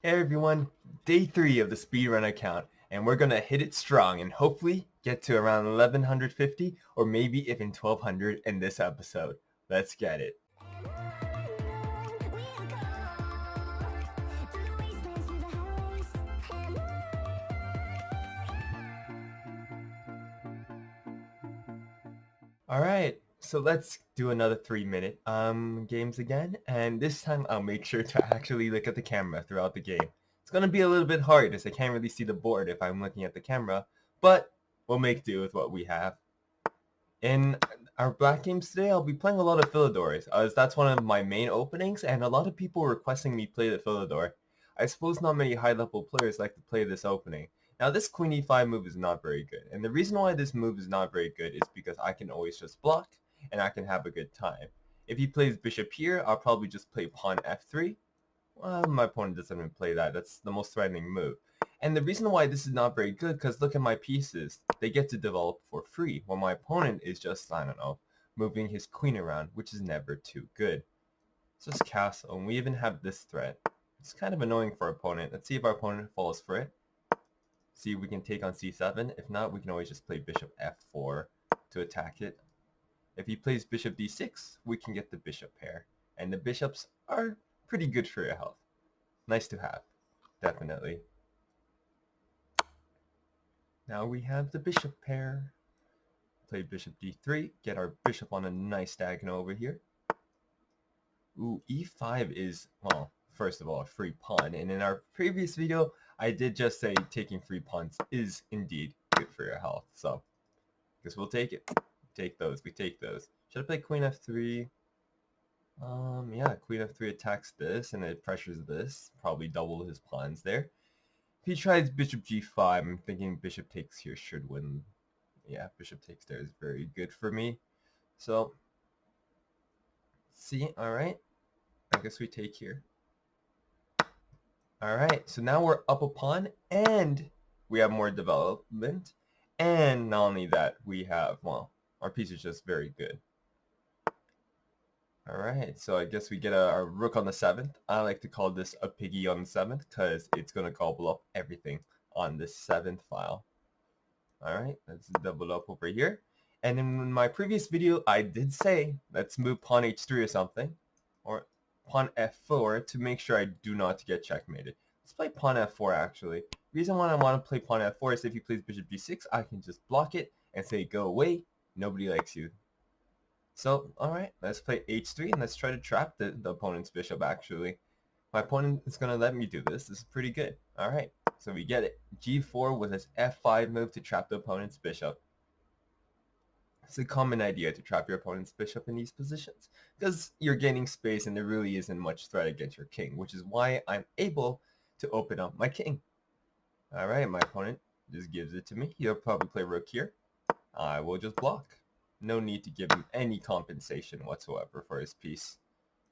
Hey everyone, day 3 of the Speedrun account, and we're gonna hit it strong and hopefully get to around 1150 or maybe even 1200 in this episode. Let's get it. Alright, so let's do another 3-minute games again, and this time I'll make sure to actually look at the camera throughout the game. It's gonna be a little bit hard as I can't really see the board if I'm looking at the camera, but we'll make do with what we have. In our black games today, I'll be playing a lot of Philidors, as that's one of my main openings, and a lot of people requesting me play the Philidor. I suppose not many high-level players like to play this opening. Now this Queen e5 move is not very good, and the reason why this move is not very good is because I can always just block, and I can have a good time. If he plays bishop here, I'll probably just play pawn f3. Well, my opponent doesn't even play that, that's the most threatening move. And the reason why this is not very good, because look at my pieces. They get to develop for free, while my opponent is just, I don't know, moving his queen around, which is never too good. It's just castle, and we even have this threat. It's kind of annoying for our opponent. Let's see if our opponent falls for it. See if we can take on c7. If not, we can always just play bishop f4 to attack it. If he plays bishop d6, we can get the bishop pair. And the bishops are pretty good for your health. Nice to have, definitely. Now we have the bishop pair. Play bishop d3, get our bishop on a nice diagonal over here. Ooh, e5 is, well, first of all, a free pawn. And in our previous video, I did just say taking free pawns is indeed good for your health. So, I guess we'll take it. Take those, we take those. Should I play queen f3? Yeah, queen f3 attacks this and it pressures this. Probably double his pawns there. If he tries bishop g5, I'm thinking bishop takes here should win. Yeah, bishop takes there is very good for me. So, see, alright. I guess we take here. Alright, so now we're up a pawn, and we have more development. And not only that, we have, well, our piece is just very good. Alright, so I guess we get a rook on the 7th. I like to call this a piggy on the 7th, because it's going to gobble up everything on this 7th file. Alright, let's double up over here. And in my previous video, I did say, let's move pawn h3 or something. Or pawn f4 to make sure I do not get checkmated. Let's play pawn f4 actually. Reason why I want to play pawn f4 is if he plays bishop d6, I can just block it and say go away, nobody likes you. So, alright, let's play h3 and let's try to trap the opponent's bishop actually. My opponent is going to let me do this. This is pretty good. Alright, so we get it. g4 with his f5 move to trap the opponent's bishop. It's a common idea to trap your opponent's bishop in these positions, because you're gaining space and there really isn't much threat against your king, which is why I'm able to open up my king. Alright, my opponent just gives it to me. He'll probably play rook here. I will just block. No need to give him any compensation whatsoever for his piece.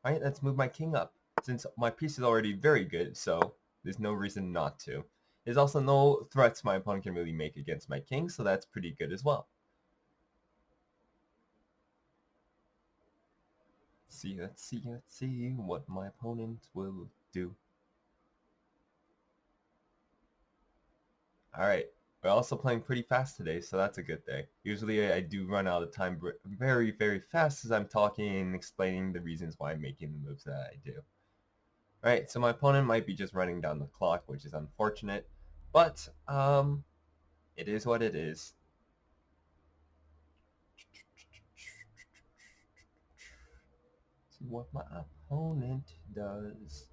Alright, let's move my king up. Since my piece is already very good, so there's no reason not to. There's also no threats my opponent can really make against my king, so that's pretty good as well. Let's see what my opponent will do. Alright, we're also playing pretty fast today, so that's a good thing. Usually I do run out of time very, very fast as I'm talking and explaining the reasons why I'm making the moves that I do. Alright, so my opponent might be just running down the clock, which is unfortunate, but it is what it is. See what my opponent does.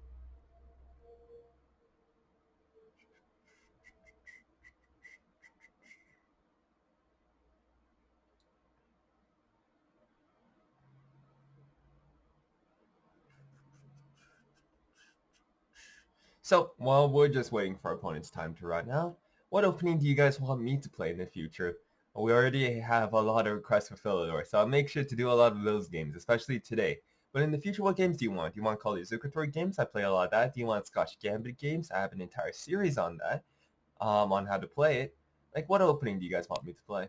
So, while we're just waiting for our opponent's time to run out, what opening do you guys want me to play in the future? We already have a lot of requests for Philidor, so I'll make sure to do a lot of those games, especially today. But in the future, what games do you want? Do you want Call of Zuckertor games? I play a lot of that. Do you want Scotch Gambit games? I have an entire series on that, on how to play it. Like, what opening do you guys want me to play?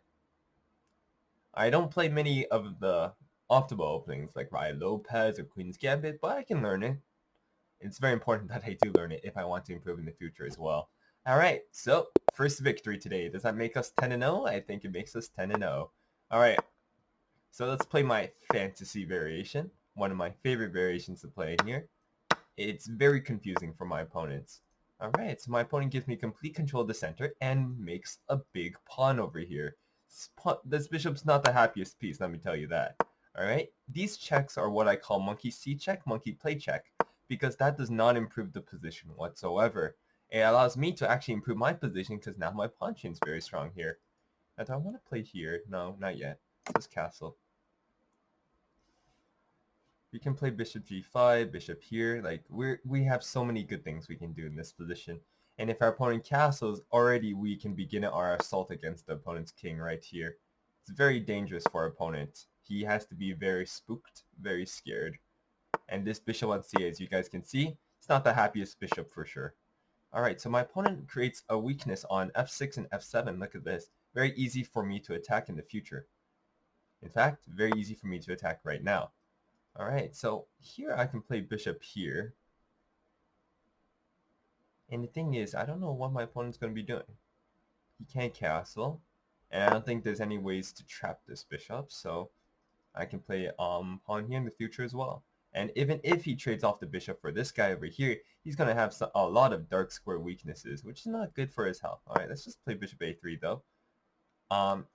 I don't play many of the optimal openings, like Raya Lopez or Queen's Gambit, but I can learn it. It's very important that I do learn it if I want to improve in the future as well. All right, so first victory today. Does that make us 10-0? I think it makes us 10-0. All right, so let's play my fantasy variation. One of my favorite variations to play in here. It's very confusing for my opponents. All right, so my opponent gives me complete control of the center and makes a big pawn over here. This bishop's not the happiest piece, let me tell you that. All right, these checks are what I call monkey C check, monkey play check, because that does not improve the position whatsoever. It allows me to actually improve my position because now my pawn chain is very strong here. Now, do I want to play here? No, not yet. This is castle. We can play bishop g5, bishop here. Like we have so many good things we can do in this position. And if our opponent castles, already we can begin our assault against the opponent's king right here. It's very dangerous for our opponent. He has to be very spooked, very scared. And this bishop on c, as you guys can see, it's not the happiest bishop for sure. Alright, so my opponent creates a weakness on f6 and f7. Look at this. Very easy for me to attack in the future. In fact, very easy for me to attack right now. Alright, so here I can play bishop here. And the thing is, I don't know what my opponent's going to be doing. He can't castle. And I don't think there's any ways to trap this bishop, so I can play pawn here in the future as well. And even if he trades off the bishop for this guy over here, he's going to have a lot of dark square weaknesses, which is not good for his health. Alright, let's just play bishop a3 though.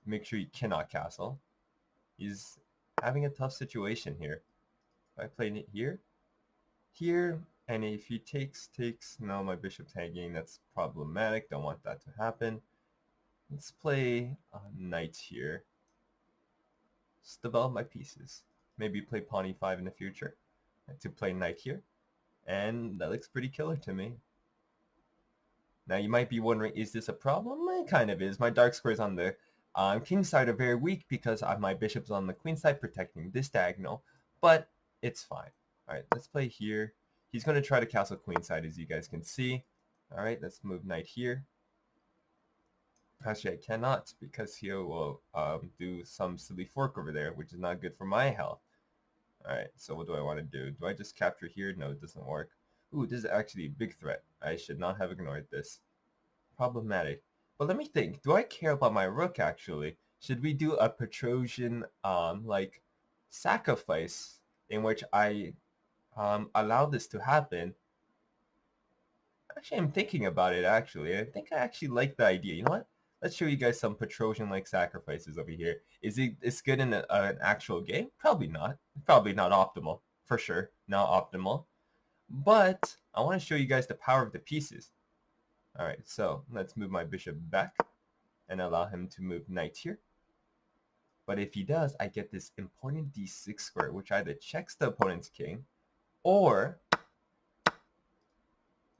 Make sure he cannot castle. He's having a tough situation here. I played it here, and if he takes, no, my bishop's hanging, that's problematic, don't want that to happen. Let's play knight here. Just develop my pieces. Maybe play pawn e5 in the future to play knight here, and that looks pretty killer to me. Now you might be wondering, is this a problem? It kind of is. My dark squares on the king side are very weak because my bishop's on the queen side protecting this diagonal, but it's fine. Alright, let's play here. He's going to try to castle queenside, as you guys can see. Alright, let's move knight here. Actually, I cannot, because he will do some silly fork over there, which is not good for my health. Alright, so what do I want to do? Do I just capture here? No, it doesn't work. Ooh, this is actually a big threat. I should not have ignored this. Problematic. But let me think. Do I care about my rook, actually? Should we do a Petrosian, like, sacrifice in which I allow this to happen? Actually, I'm thinking about it, actually. I think I actually like the idea. You know what? Let's show you guys some Petrosian-like sacrifices over here. Is it's good in an actual game? Probably not. Probably not optimal. For sure. Not optimal. But I want to show you guys the power of the pieces. Alright, so let's move my bishop back and allow him to move knight here. But if he does, I get this important d6 square, which either checks the opponent's king or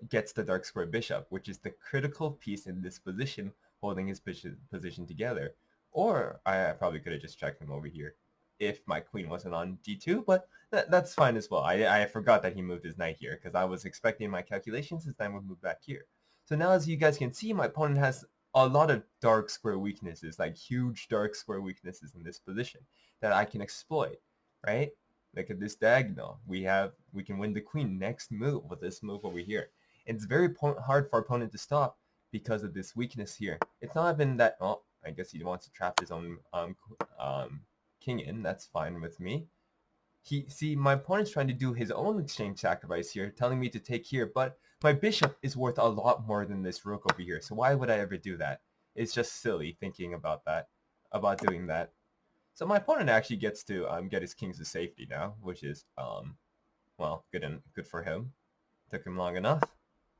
gets the dark square bishop, which is the critical piece in this position, holding his position together. Or I probably could have just checked him over here if my queen wasn't on d2, but that's fine as well. I forgot that he moved his knight here because I was expecting my calculations his knight would move back here. So now, as you guys can see, my opponent has a lot of dark square weaknesses, like huge dark square weaknesses in this position that I can exploit, right? Look at this diagonal. We can win the queen next move with this move over here. It's very hard for our opponent to stop because of this weakness here. It's not even that, oh, I guess he wants to trap his own king in. That's fine with me. See, my opponent's trying to do his own exchange sacrifice here, telling me to take here, but my bishop is worth a lot more than this rook over here, so why would I ever do that? It's just silly thinking about that, about doing that. So my opponent actually gets to get his kings to safety now, which is, well, good for him. Took him long enough.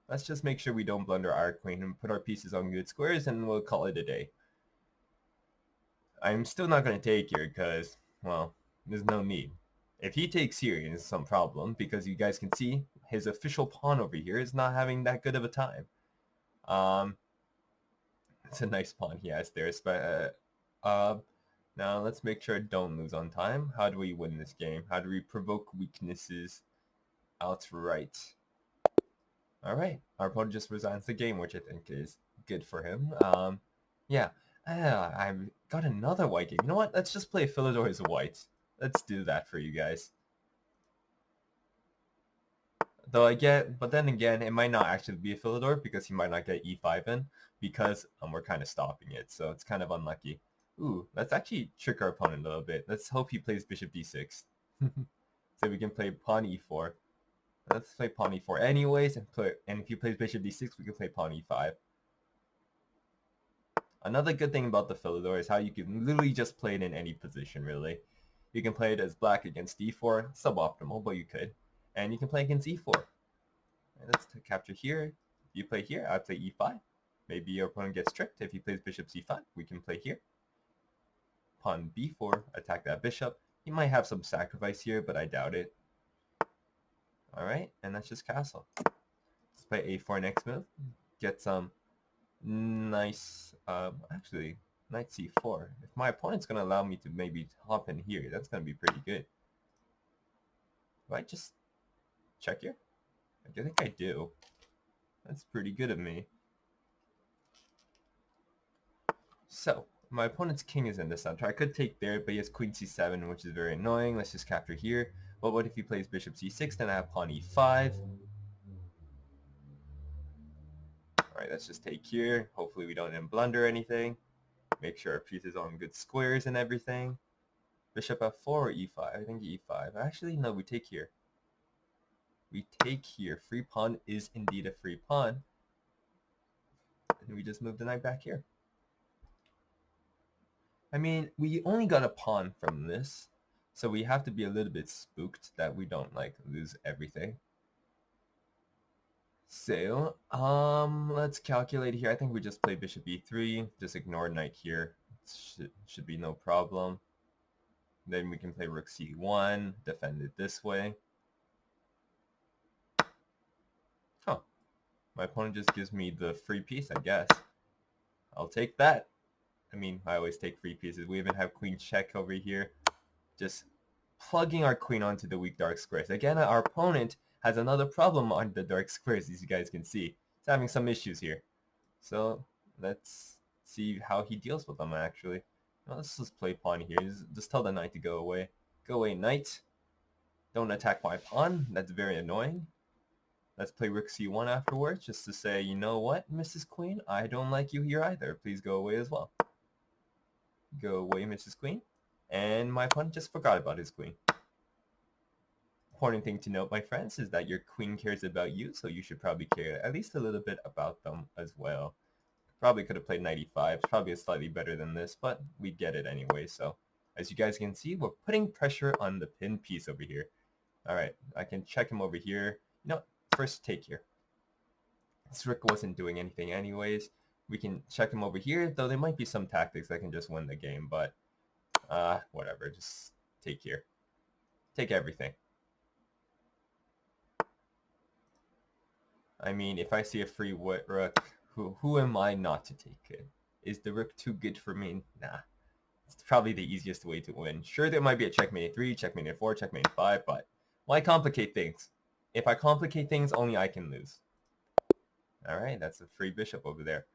Let's just make sure we don't blunder our queen and put our pieces on good squares, and we'll call it a day. I'm still not going to take here because, well, there's no need. If he takes here, it's some problem, because you guys can see his official pawn over here is not having that good of a time. It's a nice pawn he has there, but now let's make sure I don't lose on time. How do we win this game? How do we provoke weaknesses outright? Alright, our opponent just resigns the game, which I think is good for him. Yeah, I've got another white game. You know what? Let's just play Philidor as a white. Let's do that for you guys. Though I get, but then again, it might not actually be a Philidor because he might not get e5 in because we're kind of stopping it. So it's kind of unlucky. Ooh, let's actually trick our opponent a little bit. Let's hope he plays bishop d6. So we can play pawn e4. Let's play pawn e4 anyways, and if he plays bishop d6, we can play pawn e5. Another good thing about the Philidor is how you can literally just play it in any position, really. You can play it as black against d4, suboptimal, but you could. And you can play against e4. Right, let's capture here. You play here, I play e5. Maybe your opponent gets tricked. If he plays bishop c5, we can play here. Pawn b4, attack that bishop. He might have some sacrifice here, but I doubt it. Alright, and that's just castle. Let's play a4 next move. Get some nice, actually, knight c4. If my opponent's going to allow me to maybe hop in here, that's going to be pretty good. Do I just check here? I think I do. That's pretty good of me. So, my opponent's king is in the center. I could take there, but he has queen c7, which is very annoying. Let's just capture here. But what if he plays bishop c6? Then I have pawn e5. Alright, let's just take here. Hopefully we don't blunder anything. Make sure our piece is on good squares and everything. Bishop f4 or e5? I think e5. Actually, no, we take here. We take here. Free pawn is indeed a free pawn. And we just move the knight back here. I mean, we only got a pawn from this. So we have to be a little bit spooked that we don't, like, lose everything. So, let's calculate here. I think we just play bishop e3. Just ignore knight here. Should be no problem. Then we can play rook c1, defend it this way. Huh. My opponent just gives me the free piece, I guess. I'll take that. I mean, I always take free pieces. We even have queen check over here. Just plugging our queen onto the weak dark squares. Again, our opponent has another problem on the dark squares, as you guys can see. He's having some issues here. So, let's see how he deals with them, actually. Well, let's just play pawn here. Just tell the knight to go away. Go away, knight. Don't attack my pawn. That's very annoying. Let's play rook c1 afterwards, just to say, you know what, Mrs. Queen? I don't like you here either. Please go away as well. Go away, Mrs. Queen. And my opponent just forgot about his queen. Important thing to note, my friends, is that your queen cares about you, so you should probably care at least a little bit about them as well. Probably could have played knight e5. It's probably slightly better than this, but we get it anyway. So, as you guys can see, we're putting pressure on the pinned piece over here. Alright, I can check him over here. You know, first take here. This rook wasn't doing anything anyways. We can check him over here, though there might be some tactics that can just win the game, but whatever, just take here. Take everything. I mean, if I see a free rook, who am I not to take it? Is the rook too good for me? Nah. It's probably the easiest way to win. Sure, there might be a checkmate a3, checkmate a4, checkmate a5, but why complicate things? If I complicate things, only I can lose. Alright, that's a free bishop over there.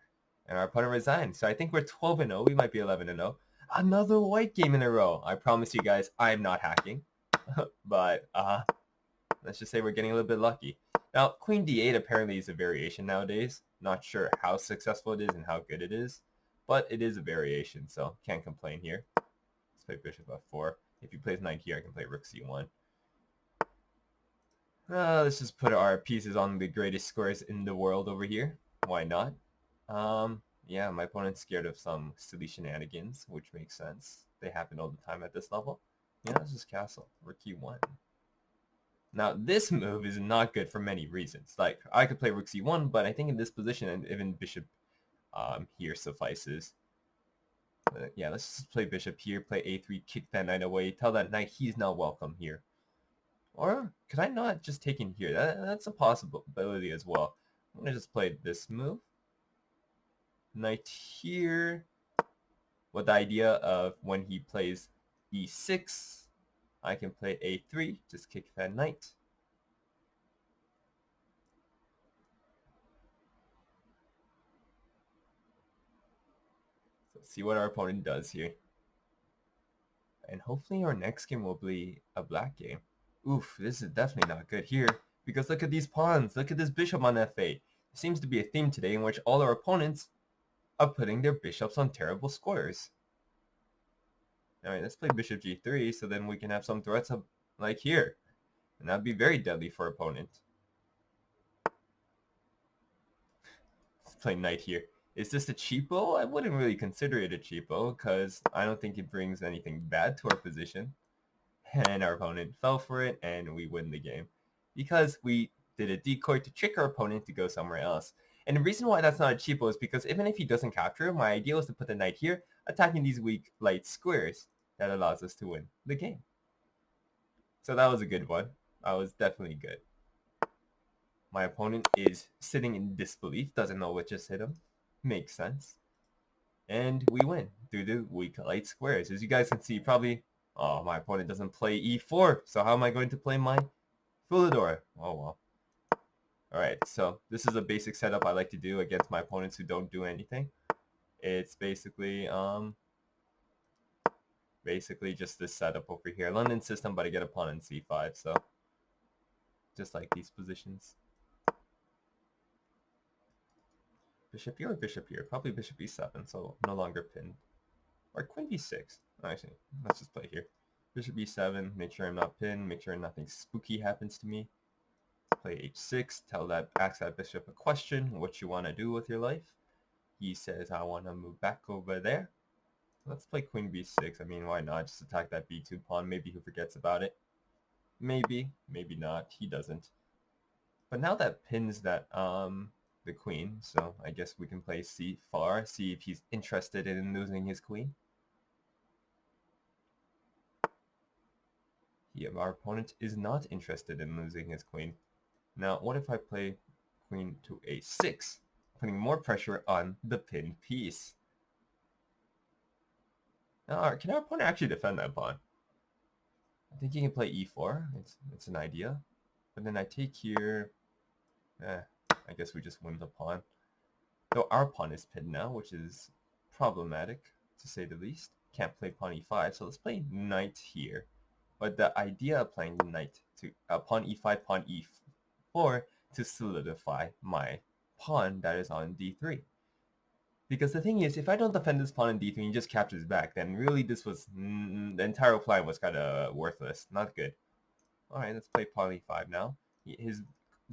And our opponent resigned. So I think we're 12-0. We might be 11-0. Another white game in a row. I promise you guys, I'm not hacking. But, let's just say we're getting a little bit lucky. Now, queen d8 apparently is a variation nowadays. Not sure how successful it is and how good it is. But it is a variation, so can't complain here. Let's play bishop f4. If he plays knight here, I can play rook c1. Let's just put our pieces on the greatest squares in the world over here. Why not? Yeah, my opponent's scared of some silly shenanigans, which makes sense. They happen all the time at this level. Yeah, let's just castle. Rook e1. Now, this move is not good for many reasons. Like, I could play rook c1, but I think in this position, and even bishop here suffices. Yeah, let's just play bishop here, play a3, kick that knight away, tell that knight he's not welcome here. Or could I not just take in here? That's a possibility as well. I'm going to just play this move. Knight here. With the idea of when he plays e6, I can play a3, just kick that knight. So see what our opponent does here. And hopefully our next game will be a black game. Oof, this is definitely not good here. Because look at these pawns. Look at this bishop on f8. There seems to be a theme today in which all our opponents are putting their bishops on terrible squares. Alright, let's play bishop g3 so then we can have some threats up like here. And that'd be very deadly for opponent. Let's play knight here. Is this a cheapo? I wouldn't really consider it a cheapo because I don't think it brings anything bad to our position. And our opponent fell for it and we win the game. Because we did a decoy to trick our opponent to go somewhere else. And the reason why that's not a cheapo is because even if he doesn't capture, my idea was to put the knight here, attacking these weak light squares. That allows us to win the game. So that was a good one. That was definitely good. My opponent is sitting in disbelief, doesn't know what just hit him. Makes sense. And we win through the weak light squares. As you guys can see, probably, oh, my opponent doesn't play e4. So how am I going to play my Philidor? Oh, well. Alright, so this is a basic setup I like to do against my opponents who don't do anything. It's basically just this setup over here. London system, but I get a pawn in c5, so just like these positions. Bishop here or bishop here? Probably bishop e7, so no longer pinned. Or queen b6. Actually, let's just play here. Bishop e7, make sure I'm not pinned, make sure nothing spooky happens to me. Play h6, ask that bishop a question, what you want to do with your life. He says, I want to move back over there. Let's play queen b6. I mean, why not? Just attack that b2 pawn. Maybe he forgets about it. Maybe, maybe not. He doesn't. But now that pins that the queen, so I guess we can play c4, see if he's interested in losing his queen. Our opponent is not interested in losing his queen. Now, what if I play queen to a6, putting more pressure on the pinned piece? Now, can our opponent actually defend that pawn? I think he can play e4. It's an idea. But then I take here. I guess we just win the pawn. Though our pawn is pinned now, which is problematic, to say the least. Can't play pawn e5, so let's play knight here. But the idea of playing knight to pawn e5, pawn e4 to solidify my pawn that is on d3. Because the thing is, if I don't defend this pawn on d3 and he just captures back, then really this was, the entire plan was kind of worthless. Not good. Alright, let's play pawn e5 now. His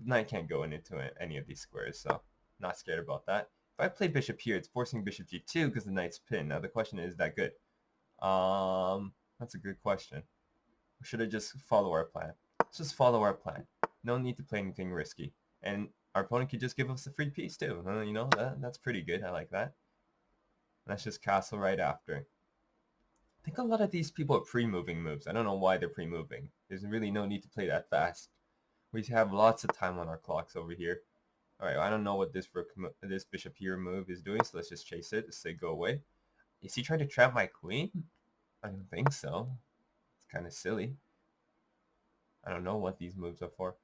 knight can't go into any of these squares, so not scared about that. If I play bishop here, it's forcing bishop g2 because the knight's pinned. Now the question is that good? That's a good question. Or should I just follow our plan? Let's just follow our plan. No need to play anything risky. And our opponent could just give us a free piece too. You know, that's pretty good. I like that. Let's just castle right after. I think a lot of these people are pre-moving moves. I don't know why they're pre-moving. There's really no need to play that fast. We have lots of time on our clocks over here. Alright, I don't know what this bishop here move is doing, so let's just chase it. Let's say go away. Is he trying to trap my queen? I don't think so. It's kind of silly. I don't know what these moves are for.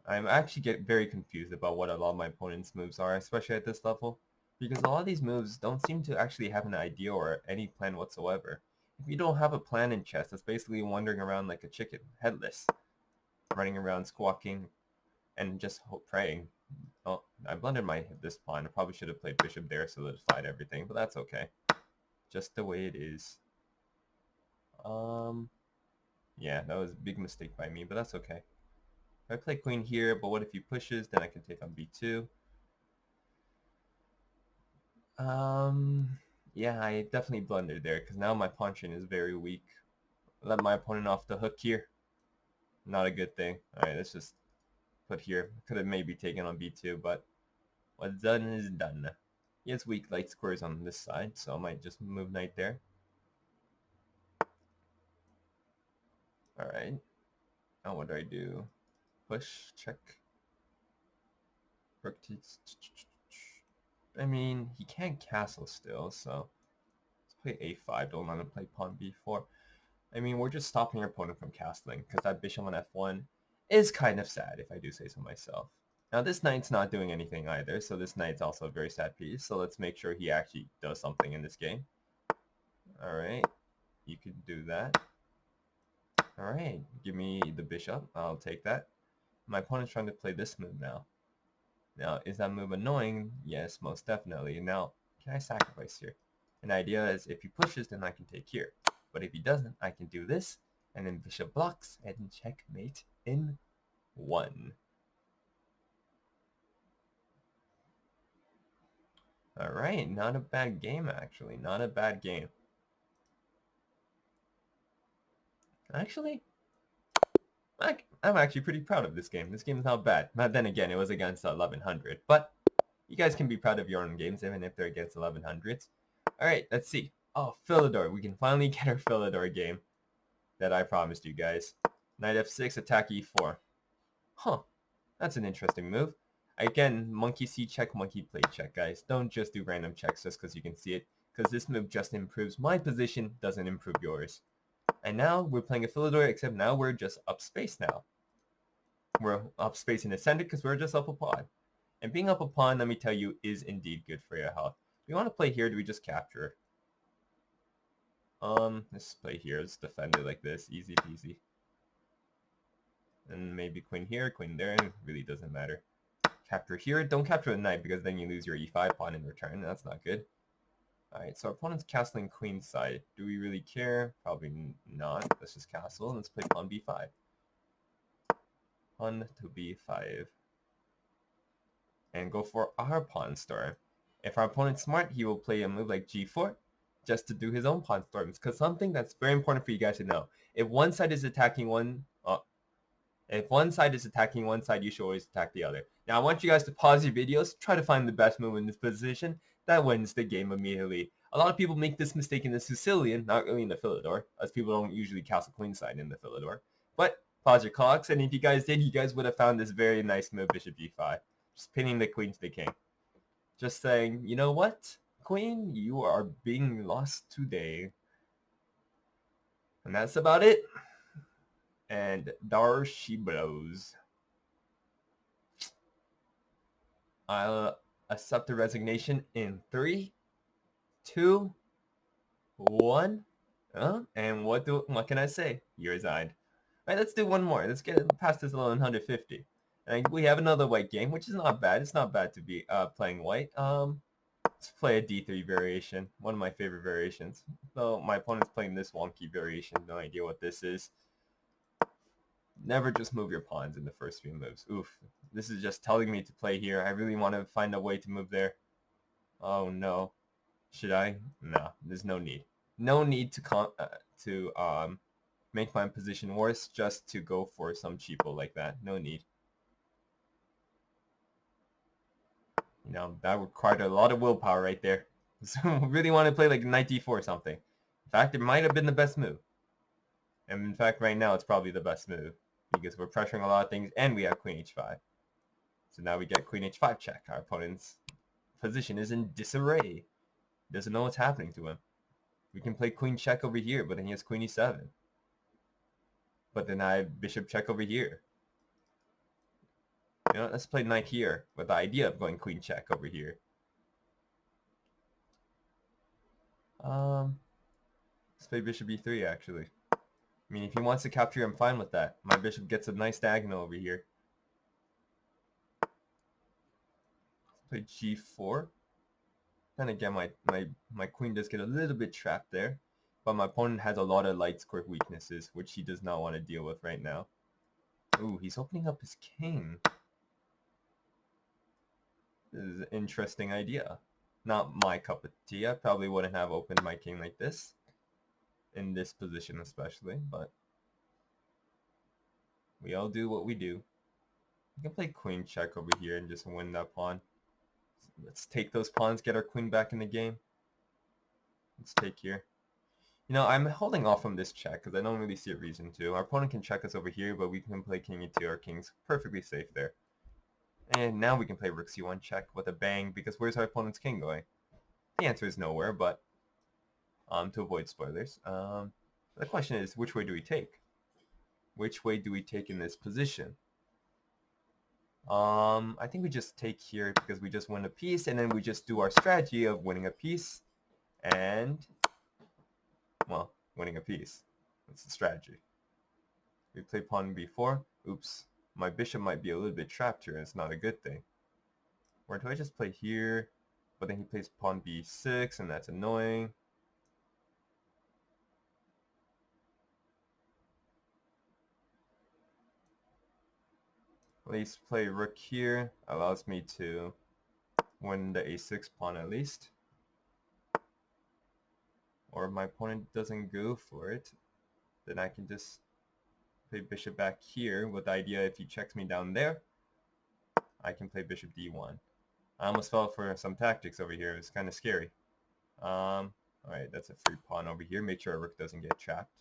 I'm actually very confused about what a lot of my opponent's moves are, especially at this level. Because a lot of these moves don't seem to actually have an idea or any plan whatsoever. If you don't have a plan in chess, that's basically wandering around like a chicken, headless. Running around squawking and just praying. Oh, I blundered this pawn. I probably should have played bishop there, solidified everything, but that's okay. Just the way it is. Yeah, that was a big mistake by me, but that's okay. If I play queen here, but what if he pushes? Then I can take on b2. Yeah, I definitely blundered there, because now my pawn chain is very weak. Let my opponent off the hook here. Not a good thing. Alright, let's just put here. Could have maybe taken on b2, but what's done is done. He has weak light squares on this side, so I might just move knight there. Alright. Now what do I do? Push, check. Rook takes. I mean, he can't castle still, so let's play a5. Don't let him play pawn b4. I mean, we're just stopping our opponent from castling, because that bishop on f1 is kind of sad, if I do say so myself. Now, this knight's not doing anything either, so this knight's also a very sad piece, so let's make sure he actually does something in this game. Alright, you can do that. Alright, give me the bishop. I'll take that. my opponent's trying to play this move now. Now, is that move annoying? Yes, most definitely. Now, can I sacrifice here? An idea is if he pushes, then I can take here. But if he doesn't, I can do this, and then bishop blocks, and checkmate in 1. Alright, not a bad game actually, not a bad game. Actually, I'm actually pretty proud of this game. This game is not bad. But then again, it was against 1100. But you guys can be proud of your own games, even if they're against 1100s. Alright, let's see. Oh, Philidor. We can finally get our Philidor game that I promised you guys. Knight f6, attack e4. Huh. That's an interesting move. Again, monkey see check, monkey play check, guys. Don't just do random checks just because you can see it. Because this move just improves my position, doesn't improve yours. And now we're playing a Philidor, except now we're just up space now. We're up space in the center because we're just up a pawn. And being up a pawn, let me tell you, is indeed good for your health. Do we want to play here? Do we just capture? Let's play here. Let's defend it like this. Easy peasy. And maybe queen here, queen there. It really doesn't matter. Capture here. Don't capture the knight because then you lose your e5 pawn in return. That's not good. Alright, so our opponent's castling queenside. Do we really care? Probably not. Let's just castle. Let's play pawn b5. Pawn to b5. And go for our pawn storm. If our opponent's smart, he will play a move like g4 just to do his own pawn storms. Because something that's very important for you guys to know. If one side is attacking one side, you should always attack the other. Now, I want you guys to pause your videos, try to find the best move in this position. That wins the game immediately. A lot of people make this mistake in the Sicilian, not really in the Philidor, as people don't usually castle queenside in the Philidor. But pause your clocks, and if you guys did, you guys would have found this very nice move, bishop g5. Just pinning the queen to the king. Just saying, you know what, queen, you are being lost today. And that's about it. And there she blows. I'll accept the resignation in 3, 2, 1. And what can I say? You resigned. Alright, let's do one more. Let's get past this 1150. And we have another white game, which is not bad. It's not bad to be playing white. Let's play a d3 variation. One of my favorite variations. Though my opponent's playing this wonky variation. No idea what this is. Never just move your pawns in the first few moves. Oof. This is just telling me to play here. I really want to find a way to move there. Oh no. Should I? No, there's no need. No need to make my position worse just to go for some cheapo like that. No need. You know, that required a lot of willpower right there. So I really want to play like knight d4 or something. In fact, it might have been the best move. And in fact, right now it's probably the best move. Because we're pressuring a lot of things and we have queen h5. So now we get queen h5 check. Our opponent's position is in disarray. He doesn't know what's happening to him. We can play queen check over here, but then he has queen e7. But then I have bishop check over here. You know, let's play knight here with the idea of going queen check over here. Let's play bishop e3 actually. I mean, if he wants to capture, I'm fine with that. My bishop gets a nice diagonal over here. Let's play g4. Then again, my queen does get a little bit trapped there. But my opponent has a lot of light square weaknesses, which he does not want to deal with right now. Ooh, he's opening up his king. This is an interesting idea. Not my cup of tea. I probably wouldn't have opened my king like this. In this position especially, but we all do what we do. We can play queen check over here and just win that pawn. Let's take those pawns, get our queen back in the game. Let's take here. You know, I'm holding off from this check because I don't really see a reason to. Our opponent can check us over here, but we can play king e2. Our king's perfectly safe there. And now we can play rook c1 check with a bang, because where's our opponent's king going? The answer is nowhere, but to avoid spoilers. The question is, which way do we take? Which way do we take in this position? I think we just take here because we just win a piece, and then we just do our strategy of winning a piece and, well, winning a piece. That's the strategy. We play pawn b4. Oops. My bishop might be a little bit trapped here, and it's not a good thing. Or do I just play here? But then he plays pawn b6, and that's annoying. Let's play rook here. Allows me to win the a6 pawn at least. Or if my opponent doesn't go for it, then I can just play bishop back here with the idea if he checks me down there, I can play bishop d1. I almost fell for some tactics over here. It was kind of scary. Alright, that's a free pawn over here. Make sure our rook doesn't get trapped.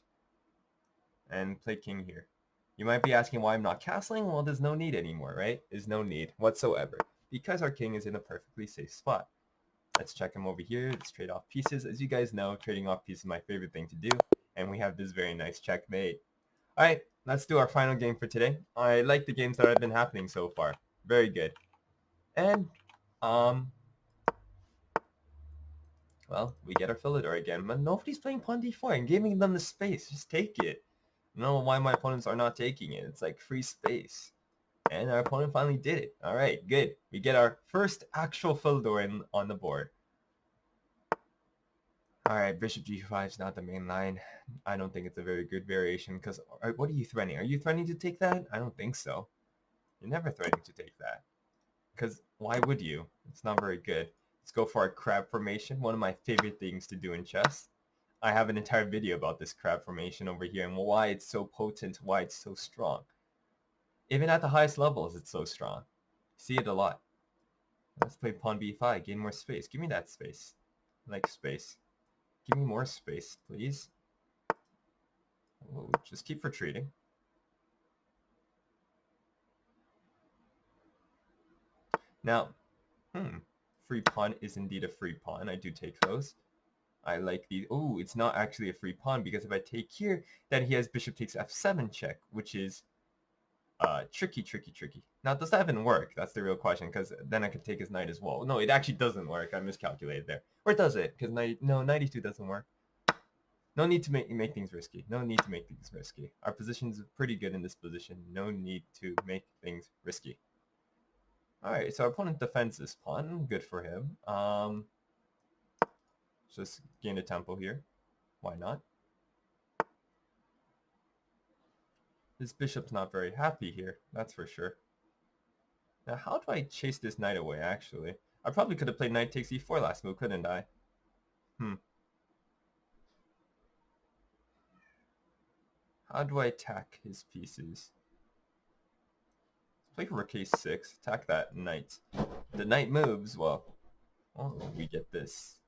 And play king here. You might be asking why I'm not castling. Well, there's no need anymore, right? There's no need whatsoever. Because our king is in a perfectly safe spot. Let's check him over here. Let's trade off pieces. As you guys know, trading off pieces is my favorite thing to do. And we have this very nice checkmate. Alright, let's do our final game for today. I like the games that have been happening so far. Very good. And, well, we get our Philidor again. But nobody's playing pawn d4 and giving them the space. Just take it. I don't know why my opponents are not taking it. It's like free space. And our opponent finally did it. Alright, good. We get our first actual Philidor on the board. Alright, bishop g5 is not the main line. I don't think it's a very good variation because what are you threatening? Are you threatening to take that? I don't think so. You're never threatening to take that. Because why would you? It's not very good. Let's go for our crab formation, one of my favorite things to do in chess. I have an entire video about this crab formation over here and why it's so potent, why it's so strong. Even at the highest levels, it's so strong. See it a lot. Let's play pawn b5, gain more space. Give me that space. I like space. Give me more space, please. Oh, just keep retreating. Now, free pawn is indeed a free pawn. I do take those. I like these. Oh, it's not actually a free pawn because if I take here, then he has bishop takes f7 check, which is tricky. Now, does that even work? That's the real question, because then I could take his knight as well. No, it actually doesn't work. I miscalculated there. Or does it? Because knight e2 doesn't work. No need to make things risky. No need to make things risky. Our position's pretty good in this position. No need to make things risky. Alright, so our opponent defends this pawn. Good for him. Just gain a tempo here. Why not? This bishop's not very happy here, that's for sure. Now, how do I chase this knight away, actually? I probably could have played knight takes e4 last move, couldn't I? How do I attack his pieces? Let's play rook a6, attack that knight. The knight moves, well, we get this.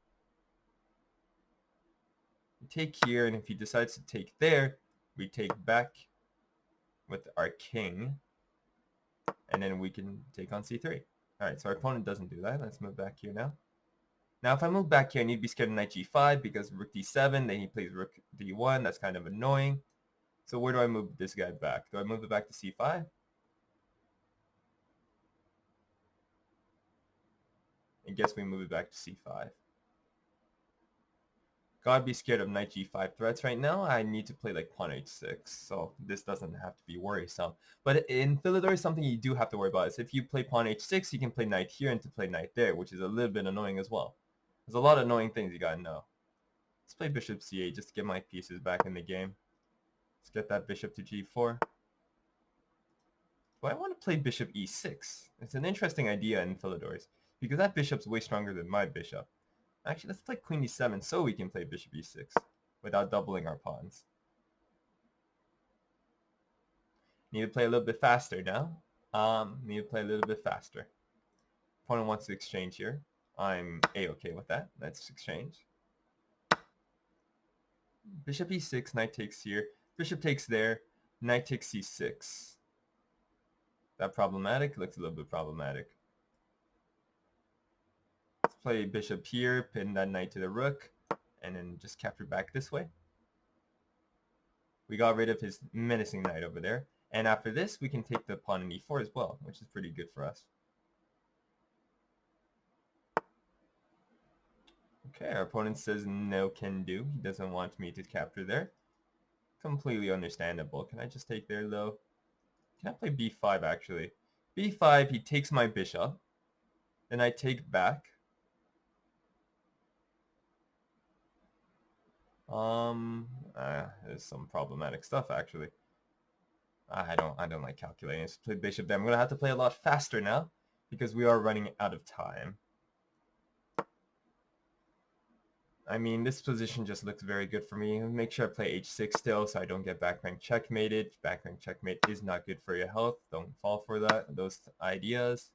We take here, and if he decides to take there, we take back with our king, and then we can take on c3. Alright, so our opponent doesn't do that. Let's move back here now. Now, if I move back here, I need to be scared of knight g5 because rook d7, then he plays rook d1. That's kind of annoying. So where do I move this guy back? Do I move it back to c5? I guess we move it back to c5. Gotta be scared of knight g5 threats right now. I need to play like pawn h6, so this doesn't have to be worrisome. But in Philidor, something you do have to worry about is if you play pawn h6, you can play knight here and to play knight there, which is a little bit annoying as well. There's a lot of annoying things you gotta know. Let's play bishop c8 just to get my pieces back in the game. Let's get that bishop to g4. Do I want to play bishop e6? It's an interesting idea in Philidor's, because that bishop's way stronger than my bishop. Actually, let's play queen e7 so we can play bishop e6 without doubling our pawns. Need to play a little bit faster now. Need to play a little bit faster. Opponent wants to exchange here. I'm a-okay with that. Let's exchange. Bishop e6, knight takes here. Bishop takes there. Knight takes c6. That problematic? Looks a little bit problematic. Let's play bishop here, pin that knight to the rook, and then just capture back this way. We got rid of his menacing knight over there. And after this, we can take the pawn in e4 as well, which is pretty good for us. Okay, our opponent says no can do. He doesn't want me to capture there. Completely understandable. Can I just take there, though? Can I play b5 actually? b5, he takes my bishop. Then I take back. There's some problematic stuff actually. I don't like calculating. Let's play bishop there. I'm gonna have to play a lot faster now because we are running out of time. I mean, this position just looks very good for me. Make sure I play h6 still so I don't get back rank checkmated. Back rank checkmate is not good for your health. Don't fall for those ideas.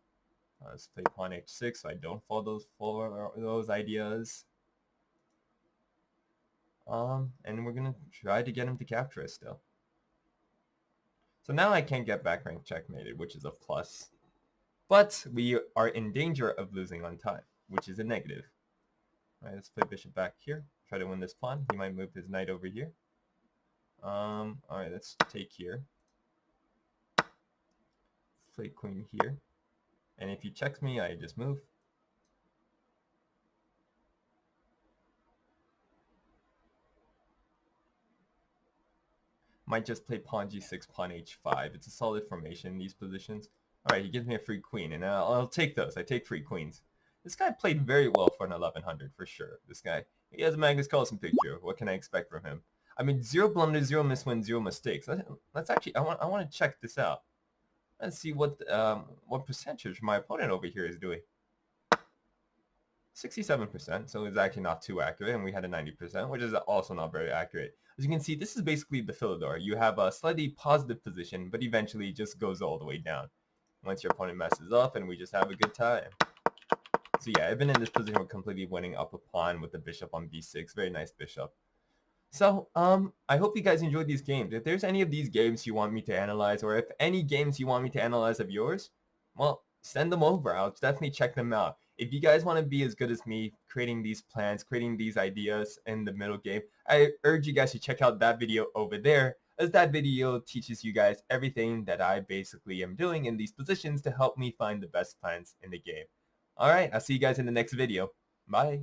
Let's play pawn h6 so I don't fall those ideas. And we're gonna try to get him to capture us still. So now I can't get back rank checkmated, which is a plus. But we are in danger of losing on time, which is a negative. Alright, let's play bishop back here. Try to win this pawn. He might move his knight over here. Alright, let's take here. Play queen here. And if he checks me, I just move. Might just play pawn g6, pawn h5. It's a solid formation in these positions. Alright, he gives me a free queen, and I'll take those. I take free queens. This guy played very well for an 1100, for sure. This guy. He has a Magnus Carlsen picture. What can I expect from him? I mean, 0 blunders, 0 miswins, 0 mistakes. Let's actually, I want to check this out. Let's see what percentage my opponent over here is doing. 67%, so it's actually not too accurate, and we had a 90%, which is also not very accurate. As you can see, this is basically the Philidor. You have a slightly positive position, but eventually it just goes all the way down once your opponent messes up, and we just have a good time. So yeah, I've been in this position with completely winning up a pawn with the bishop on b6. Very nice bishop. So, I hope you guys enjoyed these games. If there's any of these games you want me to analyze, or if any games you want me to analyze of yours, well, send them over. I'll definitely check them out. If you guys want to be as good as me, creating these plans, creating these ideas in the middle game, I urge you guys to check out that video over there, as that video teaches you guys everything that I basically am doing in these positions to help me find the best plans in the game. Alright, I'll see you guys in the next video. Bye.